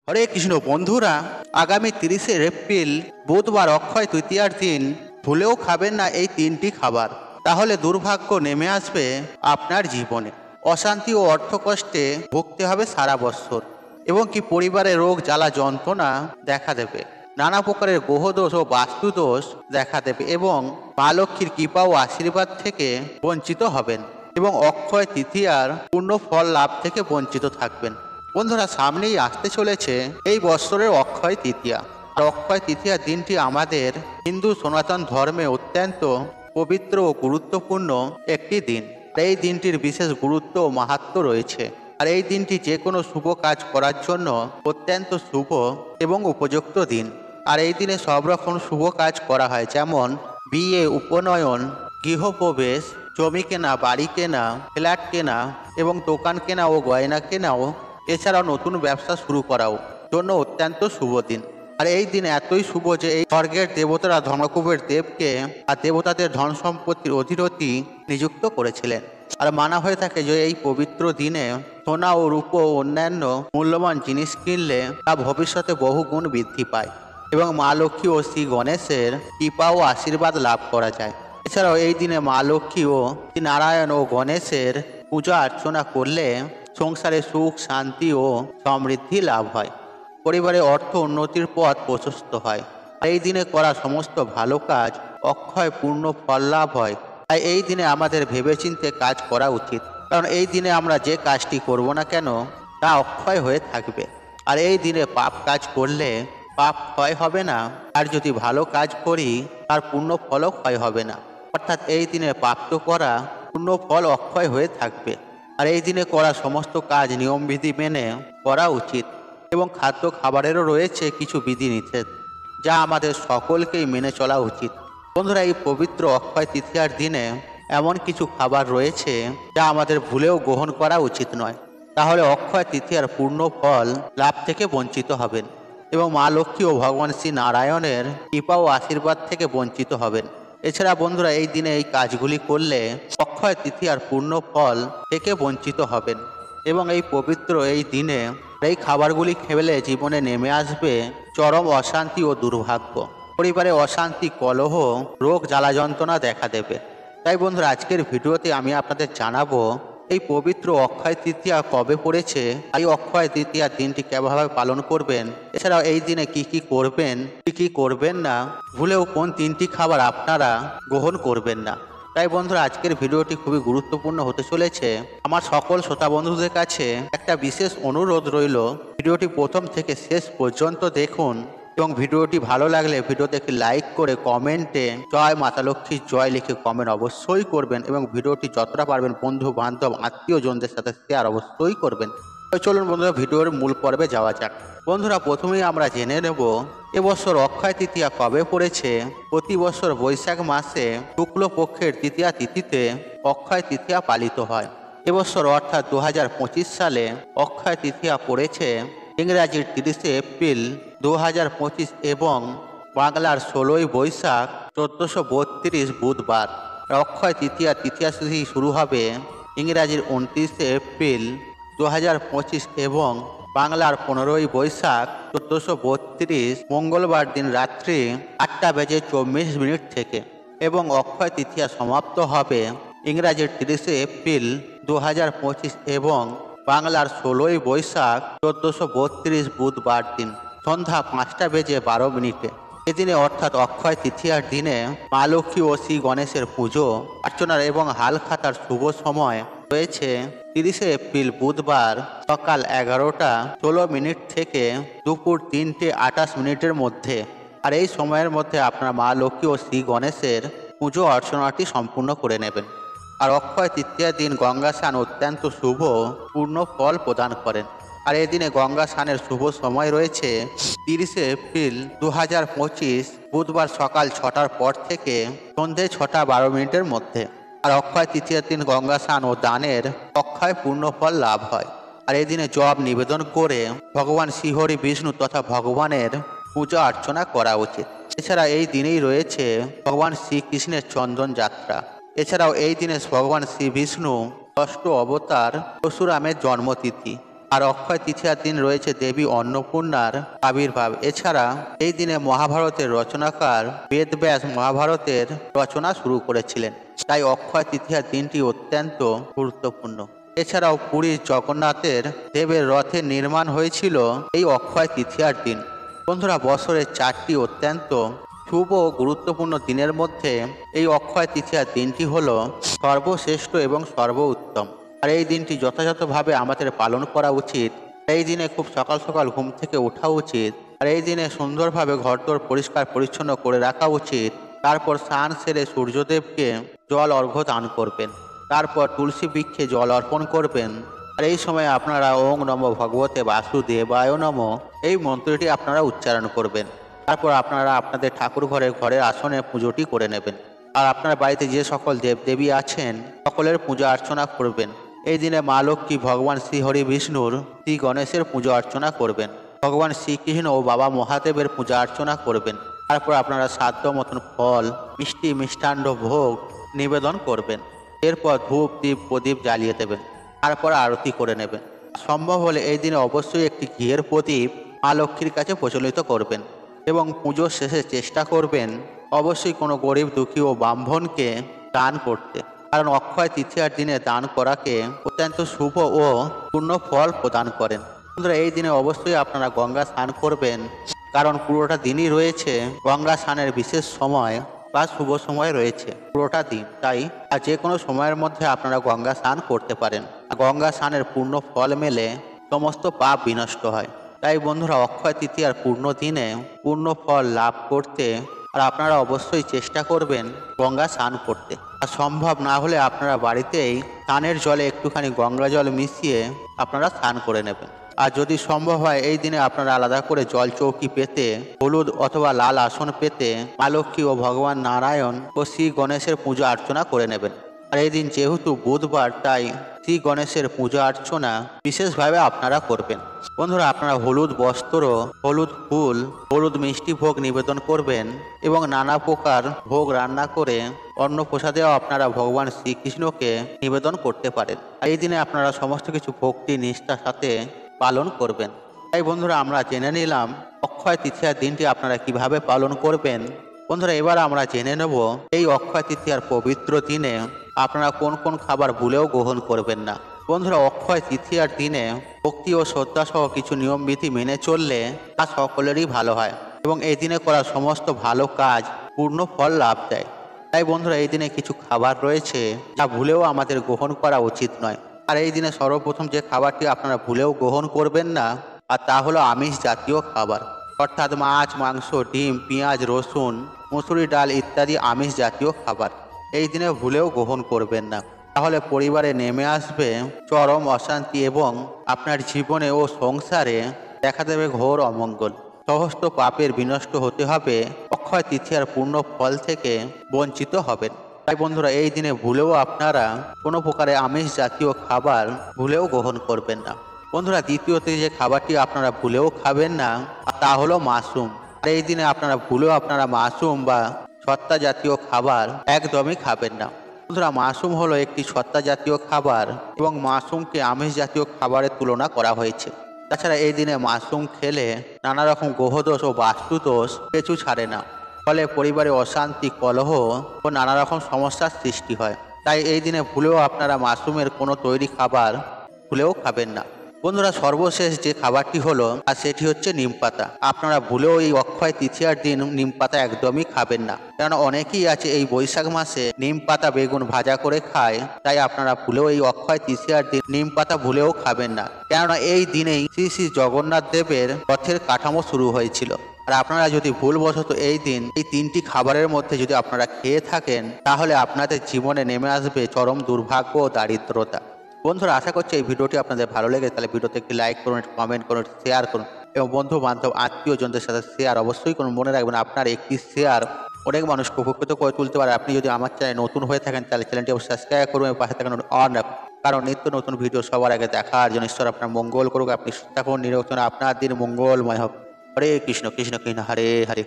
হরে কৃষ্ণ বন্ধুরা, আগামী 30শে এপ্রিল বুধবার অক্ষয় তৃতীয়ার দিন ভুলেও খাবেন না এই তিনটি খাবার। তাহলে দুর্ভাগ্য নেমে আসবে আপনার জীবনে, অশান্তি ও অর্থকষ্টে ভুগতে হবে সারা বৎসর, এবং কি পরিবারে রোগ জ্বালা যন্ত্রণা দেখা দেবে, নানা প্রকারের গ্রহদোষ ও বাস্তুদোষ দেখা দেবে, এবং মা লক্ষ্মীর কৃপা ও আশীর্বাদ থেকে বঞ্চিত হবেন, এবং অক্ষয় তৃতীয়ার পূর্ণ ফল লাভ থেকে বঞ্চিত থাকবেন। বন্ধুরা, সামনেই আসতে চলেছে এই বৎসরের অক্ষয় তৃতীয়া। আর অক্ষয় তৃতীয়া দিনটি আমাদের হিন্দু সনাতন ধর্মে অত্যন্ত পবিত্র ও গুরুত্বপূর্ণ একটি দিন। এই দিনটির বিশেষ গুরুত্ব ও মাহাত্ম্য রয়েছে। আর এই দিনটি যে কোনো শুভ কাজ করার জন্য অত্যন্ত শুভ এবং উপযুক্ত দিন। আর এই দিনে সব রকম শুভ কাজ করা হয়, যেমন বিয়ে, উপনয়ন, গৃহপ্রবেশ, জমি কেনা, বাড়ি কেনা, ফ্ল্যাট কেনা এবং দোকান কেনা ও গয়না কেনাও, এছাড়াও নতুন ব্যবসা শুরু করাও জন্য অত্যন্ত শুভ দিন। আর এই দিন এতই শুভ যে এই স্বর্গের দেবতারা ধনকুবের দেবকে আর দেবতাদের ধন সম্পত্তির অধিপতি নিযুক্ত করেছিলেন। আর মানা হয়ে থাকে যে এই পবিত্র দিনে সোনা ও রূপ ও অন্যান্য মূল্যবান জিনিস কিনলে তা ভবিষ্যতে বহু গুণ বৃদ্ধি পায়, এবং মা লক্ষ্মী ও শ্রী গণেশের কৃপা ও আশীর্বাদ লাভ করা যায়। এছাড়াও এই দিনে মা লক্ষ্মী ও শ্রী নারায়ণ ও গণেশের পূজা অর্চনা করলে সংসারে সুখ, শান্তি ও সমৃদ্ধি লাভ হয়, পরিবারে অর্থ উন্নতির পথ প্রশস্ত হয়। এই দিনে করা সমস্ত ভালো কাজ অক্ষয় পূর্ণ ফল লাভ হয়। তাই এই দিনে আমাদের ভেবেচিন্তে কাজ করা উচিত, কারণ এই দিনে আমরা যে কাজটি করব না কেন তা অক্ষয় হয়ে থাকবে। আর এই দিনে পাপ কাজ করলে পাপ ক্ষয় হবে না, আর যদি ভালো কাজ করি তার পূর্ণ ফলও ক্ষয় হবে না। অর্থাৎ এই দিনে প্রাপ্ত করা পূর্ণ ফল অক্ষয় হয়ে থাকবে। আর এই দিনে করা সমস্ত কাজ নিয়মবিধি মেনে করা উচিত, এবং খাদ্য খাবারেরও রয়েছে কিছু বিধিনিষেধ, যা আমাদের সকলকেই মেনে চলা উচিত। বন্ধুরা, এই পবিত্র অক্ষয় তৃতীয়ার দিনে এমন কিছু খাবার রয়েছে যা আমাদের ভুলেও গ্রহণ করা উচিত নয়, তাহলে অক্ষয় তৃতীয়ার পূর্ণ ফল লাভ থেকে বঞ্চিত হবেন, এবং মা লক্ষ্মী ও ভগবান শ্রী নারায়ণের কৃপা ও আশীর্বাদ থেকে বঞ্চিত হবেন। এছাড়া বন্ধুরা, এই দিনে এই কাজগুলি করলে অক্ষয় তৃতীয়ার পূর্ণ ফল থেকে বঞ্চিত হবেন, এবং এই পবিত্র এই দিনে এই খাবারগুলি খেলে জীবনে নেমে আসবে চরম অশান্তি ও দুর্ভাগ্য, পরিবারে অশান্তি, কলহ, রোগ জ্বালা যন্ত্রণা দেখা দেবে। তাই বন্ধুরা, আজকের ভিডিওতে আমি আপনাদের জানাবো এই পবিত্র অক্ষয় তৃতীয়া কবে পড়েছে, এই অক্ষয় তৃতীয়ার দিনটি কিভাবে পালন করবেন, এছাড়াও এই দিনে কি কি করবেন, কি কি করবেন না, ভুলেও কোন তিনটি খাবার আপনারা গ্রহণ করবেন না। তাই বন্ধুরা, আজকের ভিডিওটি খুবই গুরুত্বপূর্ণ হতে চলেছে। আমার সকল শ্রোতা বন্ধুদের কাছে একটা বিশেষ অনুরোধ রইল, ভিডিওটি প্রথম থেকে শেষ পর্যন্ত দেখুন, এবং ভিডিওটি ভালো লাগলে ভিডিওতে একটি লাইক করে কমেন্টে জয় মাতা লক্ষ্মীর জয় লিখে কমেন্ট অবশ্যই করবেন, এবং ভিডিওটি যতটা পারবেন বন্ধু বান্ধব আত্মীয়জনদের সাথে শেয়ার অবশ্যই করবেন। তো চলুন বন্ধুরা, ভিডিওর মূল পর্বে যাওয়া যাক। বন্ধুরা, প্রথমেই আমরা জেনে নেব এবছর অক্ষয় তৃতীয়া কবে পড়েছে। প্রতি বছর বৈশাখ মাসে শুক্লপক্ষের তৃতীয়া তিথিতে অক্ষয় তৃতীয়া পালিত হয়। এবছর অর্থাৎ 2025 সালে অক্ষয় তৃতীয়া পড়েছে ইংরাজির 30শে এপ্রিল 2025 এবং বাংলার 16ই বৈশাখ 1432 বুধবার। অক্ষয় তৃতীয়া তিথি শুরু হবে ইংরাজির 29শে এপ্রিল 2025 এবং বাংলার 15ই বৈশাখ 1432 মঙ্গলবার দিন রাত্রি 8:24 থেকে, এবং অক্ষয় তৃতীয়া সমাপ্ত হবে ইংরাজির 30শে এপ্রিল 2025 এবং বাংলার 16ই বৈশাখ 1432 বুধবার দিন সন্ধ্যা 5:12। এদিনে অর্থাৎ অক্ষয় তৃতীয়ার দিনে মা লক্ষ্মী ও শ্রী গণেশের পুজো অর্চনার এবং হালখাতার শুভ সময় রয়েছে 30শে এপ্রিল বুধবার সকাল 11:16 থেকে দুপুর 3:28 মধ্যে। আর এই সময়ের মধ্যে আপনার মা লক্ষ্মী ও শ্রী গণেশের পুজো অর্চনাটি সম্পূর্ণ করে নেবেন। আর অক্ষয় তৃতীয়ার দিন গঙ্গা স্নান অত্যন্ত শুভ পূর্ণ ফল প্রদান করেন। আর এই দিনে গঙ্গা স্নানের শুভ সময় রয়েছে 30শে এপ্রিল 2025 বুধবার সকাল 6টার পর থেকে সন্ধে 6:12 মধ্যে। আর অক্ষয় তৃতীয়ার দিন গঙ্গা স্নান ও দানের অক্ষয় পূর্ণ ফল লাভ হয়। আর এই দিনে জব নিবেদন করে ভগবান শ্রীহরি বিষ্ণু তথা ভগবানের পূজা অর্চনা করা উচিত। এছাড়া এই দিনেই রয়েছে ভগবান শ্রীকৃষ্ণের চন্দন যাত্রা। এছাড়াও এই দিনে ভগবান শ্রী বিষ্ণু ষষ্ঠ অবতার পরশুরামের জন্মতিথি। আর অক্ষয় তৃতীয়ার দিন রয়েছে দেবী অন্নপূর্ণার আবির্ভাব। এছাড়া এই দিনে মহাভারতের রচনাকার বেদব্যাস মহাভারতের রচনা শুরু করেছিলেন, তাই অক্ষয় তৃতীয়ার দিনটি অত্যন্ত গুরুত্বপূর্ণ। এছাড়াও পুরীর জগন্নাথের দেবের রথের নির্মাণ হয়েছিল এই অক্ষয় তৃতীয়ার দিন। বন্ধুরা, বছরের 4টি অত্যন্ত শুভ ও গুরুত্বপূর্ণ দিনের মধ্যে এই অক্ষয় তৃতীয়ার দিনটি হলো সর্বশ্রেষ্ঠ এবং সর্বোত্তম। আর এই দিনটি যথাযথভাবে আমাদের পালন করা উচিত। এই দিনে খুব সকাল সকাল ঘুম থেকে ওঠা উচিত। আর এই দিনে সুন্দরভাবে ঘরদোর পরিষ্কার পরিচ্ছন্ন করে রাখা উচিত। তারপর স্নান সেরে সূর্যদেবকে জল অর্ঘ্য দান করবেন। তারপর তুলসী বৃক্ষে জল অর্পণ করবেন। আর এই সময় আপনারা ওং নমো ভগবতে বাসুদেবায় নমঃ এই মন্ত্রটি আপনারা উচ্চারণ করবেন। তারপর আপনারা আপনাদের ঠাকুর ঘরের আসনে পুজোটি করে নেবেন। আর আপনার বাড়িতে যে সকল দেবদেবী আছেন সকলের পূজা অর্চনা করবেন। এই দিনে মা লক্ষ্মী, ভগবান শ্রীহরি বিষ্ণুর, শ্রী গণেশের পূজা অর্চনা করবেন। ভগবান শ্রীকৃষ্ণ ও বাবা মহাদেবের পূজা অর্চনা করবেন। তারপর আপনারা সাধ্য মতন ফল, মিষ্টি, মিষ্টান্ন ভোগ নিবেদন করবেন। এরপর ধূপ, দীপ, প্রদীপ জ্বালিয়ে দেবেন। তারপর আরতি করে নেবেন। সম্ভব হলে এই দিনে অবশ্যই একটি ঘিয়ের প্রদীপ মা লক্ষ্মীর কাছে প্রচলিত করবেন এবং পুজোর শেষে চেষ্টা করবেন অবশ্যই কোনো গরিব, দুঃখী ও ব্রাহ্মণকে দান করতে, কারণ অক্ষয় তৃতীয়ার দিনে দান করাকে অত্যন্ত শুভ ও পূর্ণ ফল প্রদান করেন। বন্ধুরা, এই দিনে অবশ্যই আপনারা গঙ্গা স্নান করবেন, কারণ পুরোটা দিনই রয়েছে গঙ্গা স্নানের বিশেষ সময় বা শুভ সময় রয়েছে পুরোটা দিন। তাই আর যে কোনো সময়ের মধ্যে আপনারা গঙ্গা স্নান করতে পারেন। গঙ্গা স্নানের পূর্ণ ফল মেলে সমস্ত পাপ বিনষ্ট হয়। তাই বন্ধুরা, অক্ষয় তৃতীয়ার পূর্ণ দিনে পূর্ণ ফল লাভ করতে আর আপনারা অবশ্যই চেষ্টা করবেন গঙ্গা স্নান করতে। আর সম্ভব না হলে আপনারা বাড়িতেই স্নানের জলে একটুখানি গঙ্গা জল মিশিয়ে আপনারা স্নান করে নেবেন। আর যদি সম্ভব হয় এই দিনে আপনারা আলাদা করে জল চৌকি পেতে, হলুদ অথবা লাল আসন পেতে মা লক্ষ্মী ও ভগবান নারায়ণ ও শ্রী গণেশের পূজা অর্চনা করে নেবেন। আর এই দিন যেহেতু বুধবার, তাই শ্রী গণেশের পূজা অর্চনা বিশেষভাবে আপনারা করবেন। বন্ধুরা, আপনারা হলুদ বস্ত্র, হলুদ ফুল, হলুদ মিষ্টি ভোগ নিবেদন করবেন এবং নানা প্রকার ভোগ রান্না করে অন্ন প্রসাদেও আপনারা ভগবান শ্রীকৃষ্ণকে নিবেদন করতে পারেন। এই দিনে আপনারা সমস্ত কিছু ভক্তি নিষ্ঠার সাথে পালন করবেন। তাই বন্ধুরা, আমরা জেনে নিলাম অক্ষয় তৃতীয়ার দিনটি আপনারা কিভাবে পালন করবেন। বন্ধুরা, এবার আমরা জেনে নেব এই অক্ষয় তৃতীয়ার পবিত্র দিনে আপনারা কোন কোন খাবার ভুলেও গ্রহণ করবেন না। বন্ধুরা, অক্ষয় তৃতীয়ার দিনে ভক্তি ও শ্রদ্ধা সহ কিছু নিয়মবিধি মেনে চললে তা সকলেরই ভালো হয় এবং এই দিনে করা সমস্ত ভালো কাজ পূর্ণ ফল লাভ দেয়। তাই বন্ধুরা, এই দিনে কিছু খাবার রয়েছে যা ভুলেও আমাদের গ্রহণ করা উচিত নয়। আর এই দিনে সর্বপ্রথম যে খাবারটি আপনারা ভুলেও গ্রহণ করবেন না আর তা হলো আমিষ জাতীয় খাবার, অর্থাৎ মাছ, মাংস, ডিম, পেঁয়াজ, রসুন, মুসুরি ডাল ইত্যাদি আমিষ জাতীয় খাবার এই দিনে ভুলেও গ্রহণ করবেন না। তাহলে পরিবারে নেমে আসবে চরম অশান্তি এবং আপনার জীবনে ও সংসারে দেখা দেবে ঘোর অমঙ্গল। সমস্ত পাপের বিনষ্ট হতে হবে, অক্ষয় তৃতীয়ার পূর্ণ ফল থেকে বঞ্চিত হবেন। তাই বন্ধুরা, এই দিনে ভুলেও আপনারা কোনো প্রকারে আমিষ জাতীয় খাবার ভুলেও গ্রহণ করবেন না। বন্ধুরা, দ্বিতীয়তে যে খাবারটি আপনারা ভুলেও খাবেন না তা হলো মাশরুম। আর এই দিনে আপনারা ভুলেও মাশরুম বা ছত্তা জাতীয় খাবার একদমই খাবেন না। বন্ধুরা, মাশরুম হলো একটি ছত্তা জাতীয় খাবার এবং মাশরুমকে আমিষ জাতীয় খাবারের তুলনা করা হয়েছে। তাছাড়া এই দিনে মাশরুম খেলে নানা রকম গ্রহদোষ ও বাস্তুদোষ পিছু ছাড়ে না, ফলে পরিবারে অশান্তি, কলহ ও নানা রকম সমস্যার সৃষ্টি হয়। তাই এই দিনে ভুলেও আপনারা মাশরুমের কোনো তৈরি খাবার ভুলেও খাবেন না। বন্ধুরা, সর্বশেষ যে খাবারটি হলো আর সেটি হচ্ছে নিম পাতা। আপনারা ভুলেও এই অক্ষয় তৃতীয়ার দিন নিম পাতা একদমই খাবেন না, কেননা অনেকেই আছে এই বৈশাখ মাসে নিম পাতা বেগুন ভাজা করে খায়। তাই আপনারা ভুলেও এই অক্ষয় তৃতীয়ার দিন নিম পাতা ভুলেও খাবেন না, কেননা এই দিনেই শ্রী শ্রী জগন্নাথ দেবের রথের কাঠামো শুরু হয়েছিল। আর আপনারা যদি ভুলবশত এই দিন এই 3টি খাবারের মধ্যে যদি আপনারা খেয়ে থাকেন, তাহলে আপনাদের জীবনে নেমে আসবে চরম দুর্ভাগ্য ও দারিদ্রতা। বন্ধুরা, আশা করছি এই ভিডিওটি আপনাদের ভালো লেগে তাহলে ভিডিওতে একটি লাইক করুন, কমেন্ট করুন, শেয়ার করুন এবং বন্ধু বান্ধব আত্মীয়জনদের সাথে শেয়ার অবশ্যই করুন। মনে রাখবেন, আপনার একটি শেয়ার অনেক মানুষকে উপকৃত করে তুলতে পারে। আপনি যদি আমার চ্যানেলে নতুন হয়ে থাকেন তাহলে চ্যানেলটি অবশ্যই সাবস্ক্রাইব করুন এবং পাশে থাকেন অন রাখুন, কারণ নিত্য নতুন ভিডিও সবার আগে দেখার জন্য ঈশ্বর আপনার মঙ্গল করুক। আপনি সুস্থ থাকুন, নিরোগ থাকুন, আপনার দিন মঙ্গলময় হোক। হরে কৃষ্ণ কৃষ্ণ কৃষ্ণ হরে হরে।